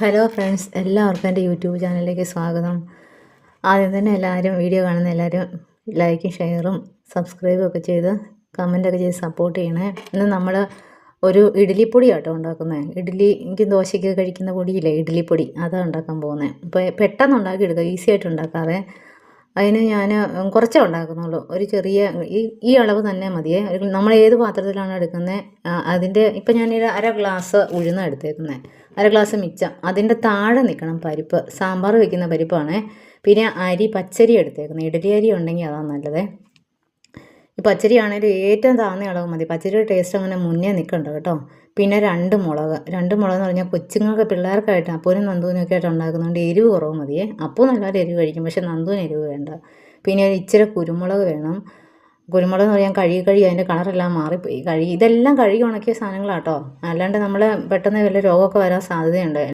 Hello friends, എല്ലാവർക്കും എൻ്റെ YouTube ചാനലിലേക്ക് സ്വാഗതം. ആദ്യം തന്നെ എല്ലാവരും വീഡിയോ കാണുന്ന എല്ലാവരും ലൈക്കും ഷെയറും സബ്സ്ക്രൈബും ഒക്കെ ചെയ്ത് കമൻറ്റൊക്കെ ചെയ്ത് സപ്പോർട്ട് ചെയ്യണേ. ഇന്ന് നമ്മൾ ഒരു ഇഡ്ഡലിപ്പൊടി ആട്ടോ ഉണ്ടാക്കുന്നത്. എനിക്ക് ദോശയ്ക്ക് കഴിക്കുന്ന പൊടിയില്ലേ, ഇഡ്ഡലിപ്പൊടി, അതാണ് ഉണ്ടാക്കാൻ പോകുന്നത്. അപ്പോൾ പെട്ടെന്ന് ഉണ്ടാക്കിയെടുക്കുക, ഈസി ആയിട്ട് ഉണ്ടാക്കാതെ. അതിന് ഞാൻ കുറച്ചേ ഉണ്ടാക്കുന്നുള്ളൂ. ഒരു ചെറിയ ഈ അളവ് തന്നെ മതിയേ. നമ്മൾ ഏത് പാത്രത്തിലാണ് എടുക്കുന്നത് അതിൻ്റെ ഇപ്പം ഞാനൊരു അര ഗ്ലാസ് ഉഴുന്ന എടുത്തേക്കുന്നത്, അര ഗ്ലാസ് മിച്ചം. അതിൻ്റെ താഴെ നിൽക്കണം പരിപ്പ്, സാമ്പാർ വയ്ക്കുന്ന പരിപ്പാണേ. പിന്നെ അരി, പച്ചരി എടുത്തേക്കുന്നത്. ഇഡലി അരി ഉണ്ടെങ്കിൽ അതാണ് നല്ലത്. ഈ പച്ചരി ആണെങ്കിലും ഏറ്റവും താഴ്ന്ന അളവ് മതി. പച്ചരിയുടെ ടേസ്റ്റ് അങ്ങനെ മുന്നേ നിൽക്കണ്ട കേട്ടോ. പിന്നെ രണ്ട് മുളക് എന്ന് പറഞ്ഞാൽ കൊച്ചുങ്ങൾക്ക്, പിള്ളേർക്കായിട്ട്, അപ്പൂനും നന്ദൂനൊക്കെ ആയിട്ട് ഉണ്ടാക്കുന്നതുകൊണ്ട് എരിവ് കുറവ് മതിയേ. അപ്പോൾ നല്ലൊരു എരിവ് കഴിക്കും, പക്ഷെ നന്ദൂന് എരിവ് വേണ്ട. പിന്നെ ഒരു ഇച്ചിരി കുരുമുളക് വേണം. കുരുമുളക് എന്ന് പറയാൻ കഴുകി അതിൻ്റെ കളറെല്ലാം മാറിപ്പോയി. ഇതെല്ലാം കഴുകി ഉണക്കിയ സാധനങ്ങളാട്ടോ. അല്ലാണ്ട് നമ്മൾ പെട്ടെന്ന് വല്ല രോഗമൊക്കെ വരാൻ സാധ്യതയുണ്ട്.